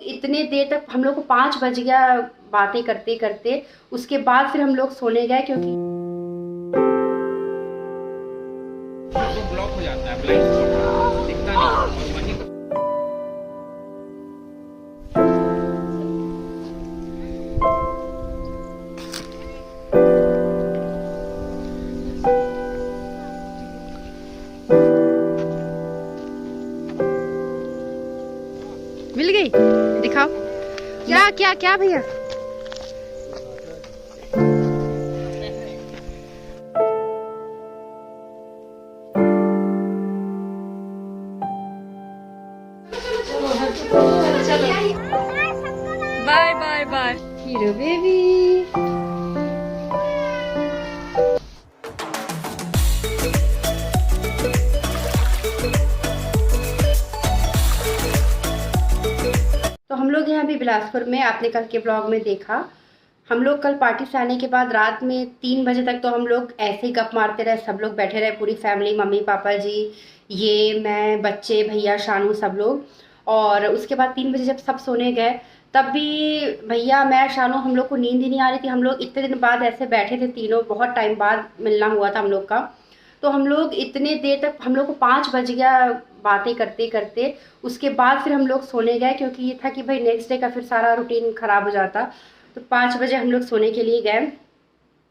इतने देर तक हम लोग को 5 बज गया बातें करते करते। उसके बाद फिर हम लोग सोने गए क्योंकि ब्लॉक हो जाता है, ब्लाइंड स्पॉट दिखता नहीं और वहीं मिल गई। दिखाओ क्या क्या क्या भैया। Bye bye bye hero baby. तो हम लोग यहाँ भी बिलासपुर में, आपने कल के ब्लॉग में देखा, हम लोग कल पार्टी से आने के बाद रात में 3 बजे तक तो हम लोग ऐसे ही गप मारते रहे। सब लोग बैठे रहे, पूरी फैमिली, मम्मी पापा जी, ये, मैं, बच्चे, भैया, शानू, सब लोग। और उसके बाद 3 बजे जब सब सोने गए तब भी भैया, मैं, शानू, हम लोग को नींद ही नहीं आ रही थी। हम लोग इतने दिन बाद ऐसे बैठे थे तीनों, बहुत टाइम बाद मिलना हुआ था हम लोग का। तो हम लोग इतने देर तक, हम लोग को 5 बज गया बातें करते करते। उसके बाद फिर हम लोग सोने गए क्योंकि ये था कि भाई नेक्स्ट डे का फिर सारा रूटीन ख़राब हो जाता। तो 5 बजे हम लोग सोने के लिए गए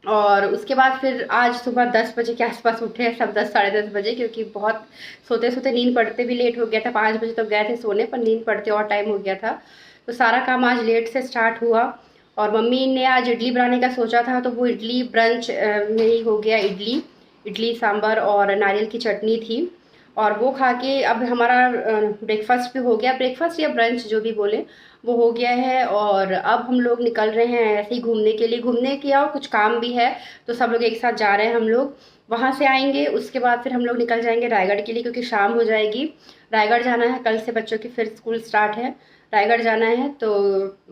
और उसके बाद फिर आज सुबह 10 बजे के आसपास उठे हैं सब, 10 साढ़े 10 बजे, क्योंकि बहुत सोते सोते नींद पड़ते भी लेट हो गया था। 5 बजे तो गए थे सोने, पर नींद पड़ते और टाइम हो गया था। तो सारा काम आज लेट से स्टार्ट हुआ। और मम्मी ने आज इडली बनाने का सोचा था, तो वो इडली ब्रंच में ही हो गया। इडली सांभर और नारियल की चटनी थी, और वो खा के अब हमारा ब्रेकफास्ट भी हो गया। ब्रेकफास्ट या ब्रंच जो भी बोले वो हो गया है। और अब हम लोग निकल रहे हैं ऐसे ही घूमने के लिए। घूमने के और कुछ काम भी है, तो सब लोग एक साथ जा रहे हैं। हम लोग वहाँ से आएंगे, उसके बाद फिर हम लोग निकल जाएंगे रायगढ़ के लिए, क्योंकि शाम हो जाएगी। रायगढ़ जाना है, कल से बच्चों की फिर स्कूल स्टार्ट है, रायगढ़ जाना है। तो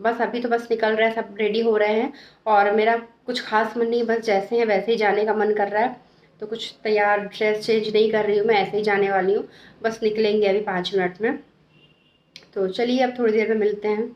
बस अभी तो बस निकल रहे हैं, सब रेडी हो रहे हैं। और मेरा कुछ खास मन नहीं, बस जैसे हैं वैसे ही जाने का मन कर रहा है। तो कुछ तैयार ड्रेस चेंज नहीं कर रही हूँ मैं, ऐसे ही जाने वाली हूँ। बस निकलेंगे अभी 5 मिनट में। तो चलिए अब थोड़ी देर में मिलते हैं।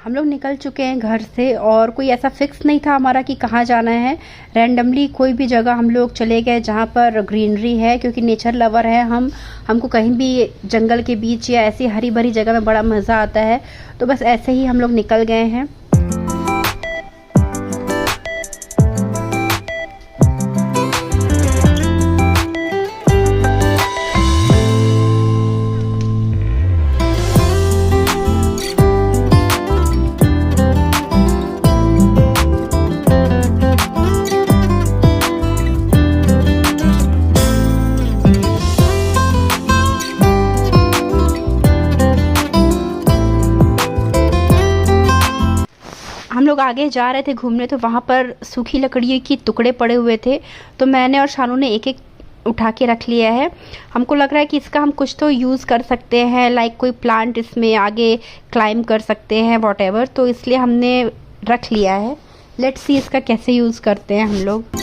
हम लोग निकल चुके हैं घर से, और कोई ऐसा फिक्स नहीं था हमारा कि कहाँ जाना है। रैंडमली कोई भी जगह हम लोग चले गए जहाँ पर ग्रीनरी है, क्योंकि नेचर लवर है हम। हमको कहीं भी जंगल के बीच या ऐसी हरी भरी जगह में बड़ा मज़ा आता है। तो बस ऐसे ही हम लोग निकल गए हैं। हम लोग आगे जा रहे थे घूमने, तो वहाँ पर सूखी लकड़ी के टुकड़े पड़े हुए थे। तो मैंने और शानू ने एक एक उठा के रख लिया है। हमको लग रहा है कि इसका हम कुछ तो यूज़ कर सकते हैं, लाइक कोई प्लांट इसमें आगे क्लाइंब कर सकते हैं, वॉटेवर। तो इसलिए हमने रख लिया है। लेट्स सी इसका कैसे यूज़ करते हैं हम लोग।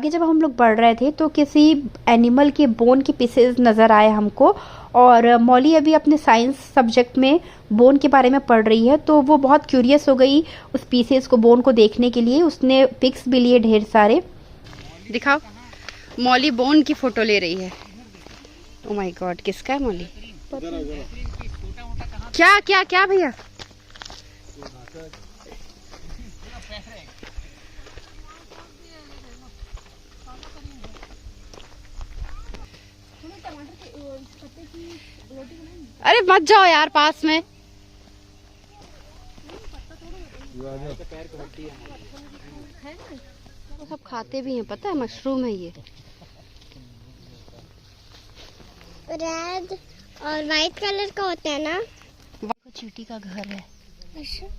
आगे जब हम लोग बढ़ रहे थे तो किसी एनिमल के बोन के पीसेस नज़र आए हमको, और मौली अभी अपने साइंस सब्जेक्ट में बोन के बारे में पढ़ रही है, तो वो बहुत क्यूरियस हो गई उस पीसेस को, बोन को देखने के लिए। उसने पिक्स भी लिए ढेर सारे। दिखाओ, मौली बोन की फ़ोटो ले रही है। ओ माय गॉड, किसका है मौली? क्या क्या क्या भैया? अरे मत जाओ यार पास में। तो सब खाते भी हैं, पता है, मशरूम है ये। रेड और वाइट कलर का होता है ना। चींटी का घर है,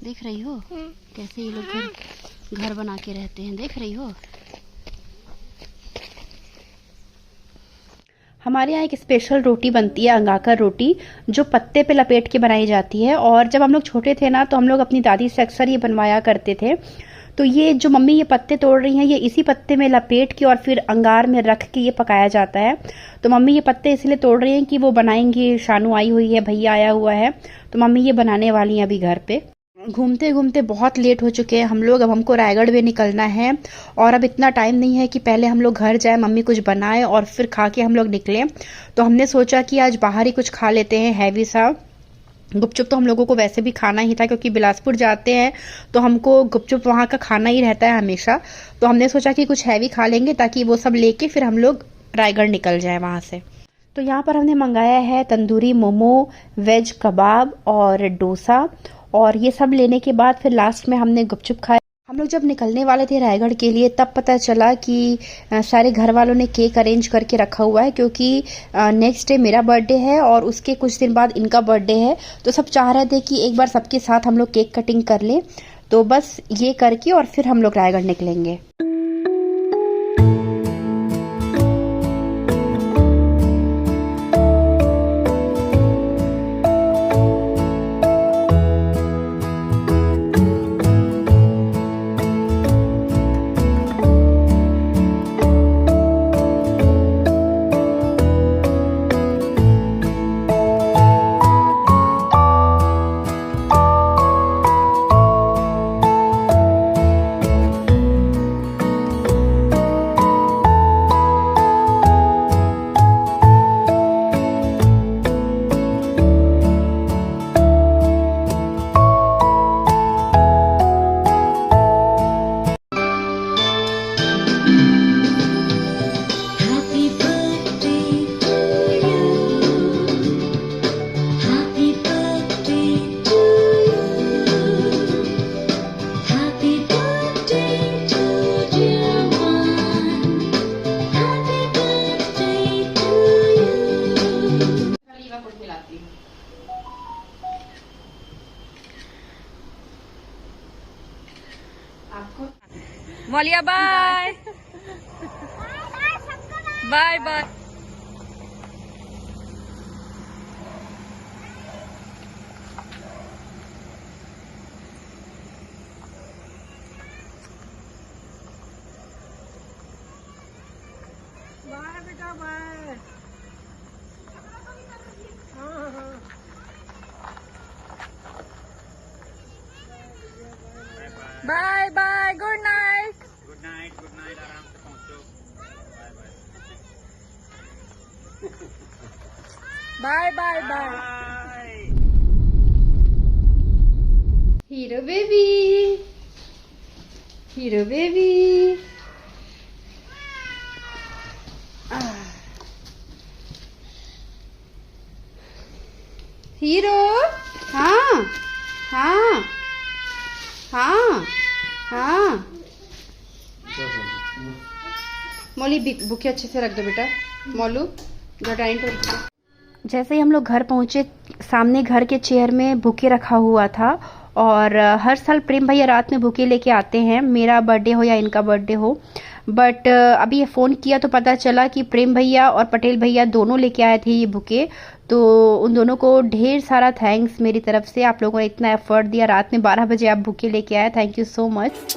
देख रही हो कैसे ये लोग घर बना के रहते हैं, देख रही हो। हमारे यहाँ एक स्पेशल रोटी बनती है, अंगाकर रोटी, जो पत्ते पे लपेट के बनाई जाती है। और जब हम लोग छोटे थे ना, तो हम लोग अपनी दादी से अक्सर ये बनवाया करते थे। तो ये जो मम्मी ये पत्ते तोड़ रही हैं, ये इसी पत्ते में लपेट के और फिर अंगार में रख के ये पकाया जाता है। तो मम्मी ये पत्ते इसलिए तोड़ रही हैं कि वो बनाएंगी। शानू आई हुई है, भैया आया हुआ है, तो मम्मी ये बनाने वाली हैं अभी घर पे। घूमते घूमते बहुत लेट हो चुके हैं हम लोग। अब हमको रायगढ़ भी निकलना है, और अब इतना टाइम नहीं है कि पहले हम लोग घर जाए, मम्मी कुछ बनाए और फिर खा के हम लोग निकलें। तो हमने सोचा कि आज बाहर ही कुछ खा लेते हैं हैवी सा। गुपचुप तो हम लोगों को वैसे भी खाना ही था, क्योंकि बिलासपुर जाते हैं तो हमको गुपचुप वहाँ का खाना ही रहता है हमेशा। तो हमने सोचा कि कुछ हैवी खा लेंगे, ताकि वो सब लेके फिर हम लोग रायगढ़ निकल जाए वहाँ से। तो यहाँ पर हमने मंगाया है तंदूरी मोमो, वेज कबाब और डोसा, और ये सब लेने के बाद फिर लास्ट में हमने गुपचुप खाया। हम लोग जब निकलने वाले थे रायगढ़ के लिए, तब पता चला कि सारे घर वालों ने केक अरेंज करके रखा हुआ है, क्योंकि नेक्स्ट डे मेरा बर्थडे है और उसके कुछ दिन बाद इनका बर्थडे है। तो सब चाह रहे थे कि एक बार सबके साथ हम लोग केक कटिंग कर लें। तो बस ये करके और फिर हम लोग रायगढ़ निकलेंगे। मौलिया बाय बाय बाय। बाय बेटा bye. Bye bye, good night. Good night, आराम से पहुंचो। Bye bye bye. Hero baby, hero baby. Hero, हाँ हाँ हाँ हाँ। मौली बुके अच्छे से रख दो बेटा। मौलू घटाइन तो। जैसे ही हम लोग घर पहुंचे, सामने घर के चेयर में बुके रखा हुआ था। और हर साल प्रेम भैया रात में बुके लेके आते हैं, मेरा बर्थडे हो या इनका बर्थडे हो। बट अभी ये फ़ोन किया तो पता चला कि प्रेम भैया और पटेल भैया दोनों लेके आए थे ये बुके। तो उन दोनों को ढेर सारा थैंक्स मेरी तरफ से। आप लोगों ने इतना एफर्ट दिया, रात में 12 बजे आप बुके लेके आए, थैंक यू सो मच।